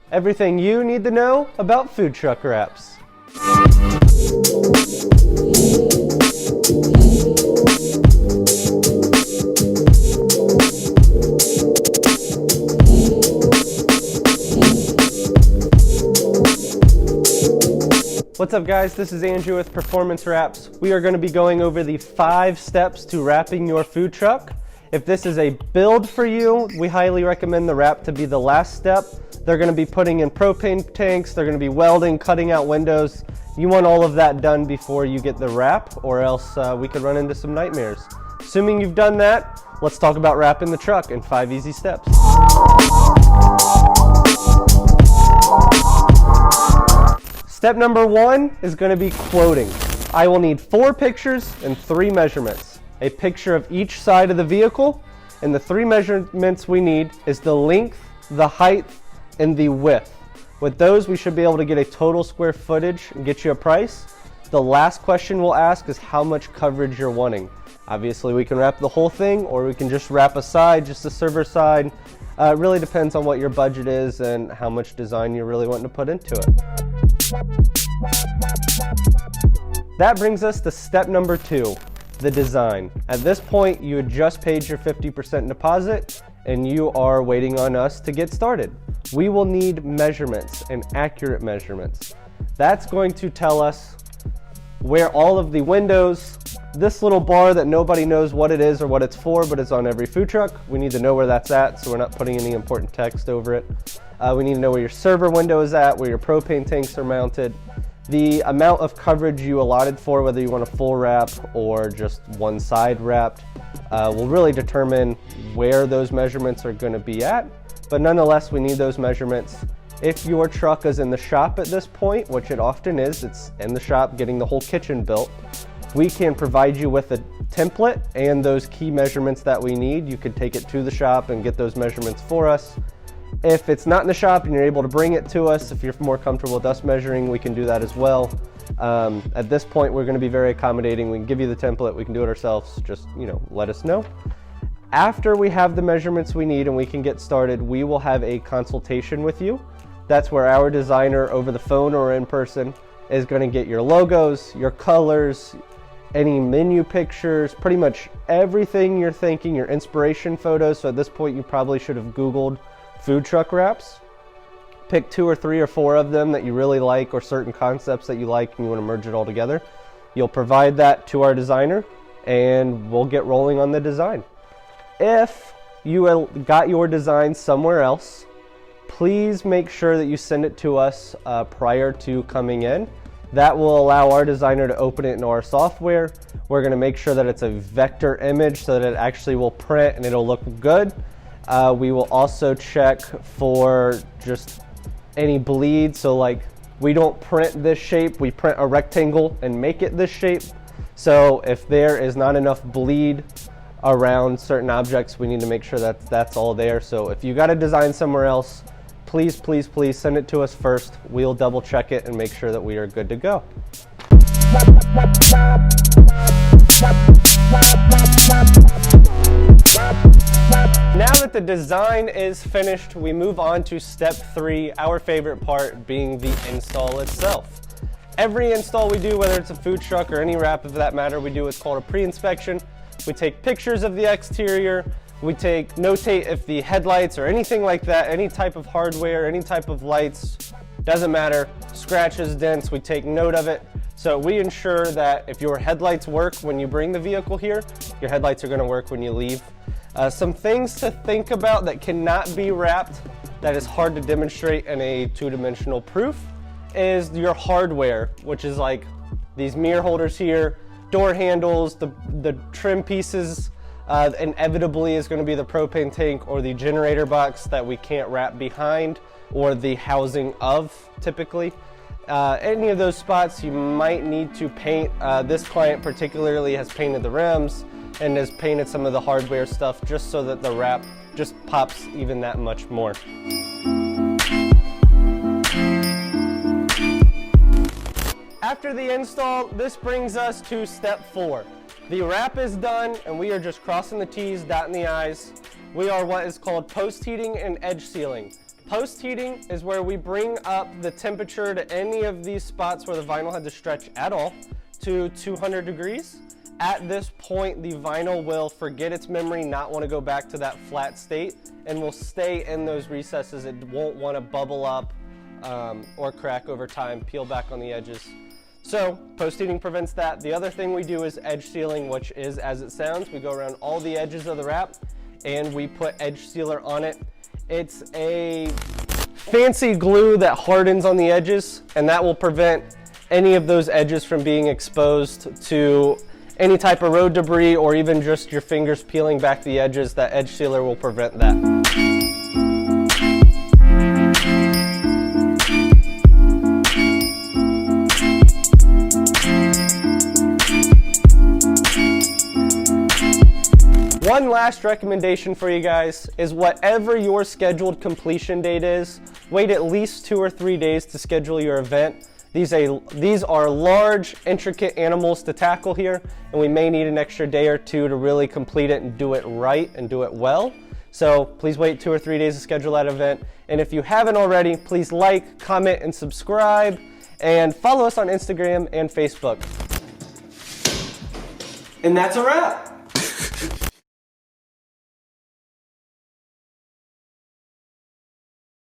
Everything you need to know about food truck wraps. What's up guys, this is Andrew with Performance Wraps. We are going to be going over the 5 steps to wrapping your food truck. If this is a build for you, we highly recommend the wrap to be the last step. They're going to be putting in propane tanks, they're going to be welding, cutting out windows. You want all of that done before you get the wrap, or else we could run into some nightmares. Assuming you've done that, let's talk about wrapping the truck in 5 easy steps. Step number 1 is going to be quoting. I will need 4 pictures and 3 measurements. A picture of each side of the vehicle, and the 3 measurements we need is the length, the height, and the width. With those, we should be able to get a total square footage and get you a price. The last question we'll ask is how much coverage you're wanting. Obviously, we can wrap the whole thing, or we can just wrap a side, just the server side. It really depends on what your budget is and how much design you're really wanting to put into it. That brings us to step number 2, the design. At this point, you had just paid your 50% deposit and you are waiting on us to get started. We will need measurements and accurate measurements. That's going to tell us where all of the windows, this little bar that nobody knows what it is or what it's for, but it's on every food truck. We need to know where that's at so we're not putting any important text over it. We need to know where your server window is at, where your propane tanks are mounted, the amount of coverage you allotted for, whether you want a full wrap or just one side wrapped, will really determine where those measurements are going to be at. But nonetheless, we need those measurements. If your truck is in the shop at this point, which it often is, it's in the shop getting the whole kitchen built, we can provide you with a template and those key measurements that we need. You could take it to the shop and get those measurements for us. If it's not in the shop and you're able to bring it to us, if you're more comfortable with us measuring, we can do that as well. At this point, we're going to be very accommodating. We can give you the template, we can do it ourselves, just let us know. After we have the measurements we need and we can get started, we will have a consultation with you. That's where our designer over the phone or in person is going to get your logos, your colors, any menu pictures, pretty much everything you're thinking, your inspiration photos. So at this point, you probably should have Googled food truck wraps. Pick 2 or 3 or 4 of them that you really like, or certain concepts that you like and you want to merge it all together. You'll provide that to our designer and we'll get rolling on the design. If you got your design somewhere else, please make sure that you send it to us prior to coming in. That will allow our designer to open it in our software. We're going to make sure that it's a vector image so that it actually will print and it'll look good. We will also check for just any bleed. So like, we don't print this shape, we print a rectangle and make it this shape. So if there is not enough bleed around certain objects, we need to make sure that that's all there. So if you got a design somewhere else, please, please, please send it to us first. We'll double check it and make sure that we are good to go. Now that the design is finished, we move on to step 3, our favorite part being the install itself. Every install we do, whether it's a food truck or any wrap of that matter, we do what's called a pre-inspection. We take pictures of the exterior, we notate if the headlights or anything like that, any type of hardware, any type of lights, doesn't matter, scratches, dents, we take note of it. So we ensure that if your headlights work when you bring the vehicle here, your headlights are going to work when you leave. Some things to think about that cannot be wrapped, that is hard to demonstrate in a 2-dimensional proof, is your hardware, which is like these mirror holders here, door handles, the trim pieces. Inevitably is going to be the propane tank or the generator box that we can't wrap behind, or the housing of typically. Any of those spots you might need to paint. This client particularly has painted the rims and has painted some of the hardware stuff just so that the wrap just pops even that much more. After the install, this brings us to step 4. The wrap is done and we are just crossing the T's, dotting the I's. We are what is called post heating and edge sealing. Post heating is where we bring up the temperature to any of these spots where the vinyl had to stretch at all to 200 degrees. At this point, the vinyl will forget its memory, not want to go back to that flat state, and will stay in those recesses. It won't want to bubble up or crack over time, peel back on the edges. So post heating prevents that. The other thing we do is edge sealing, which is as it sounds. We go around all the edges of the wrap and we put edge sealer on it. It's a fancy glue that hardens on the edges, and that will prevent any of those edges from being exposed to any type of road debris or even just your fingers peeling back the edges. That edge sealer will prevent that. One last recommendation for you guys is whatever your scheduled completion date is, wait at least 2 or 3 days to schedule your event. These are large, intricate animals to tackle here, and we may need an extra day or two to really complete it and do it right and do it well. So please wait 2 or 3 days to schedule that event. And if you haven't already, please like, comment, and subscribe, and follow us on Instagram and Facebook. And that's a wrap.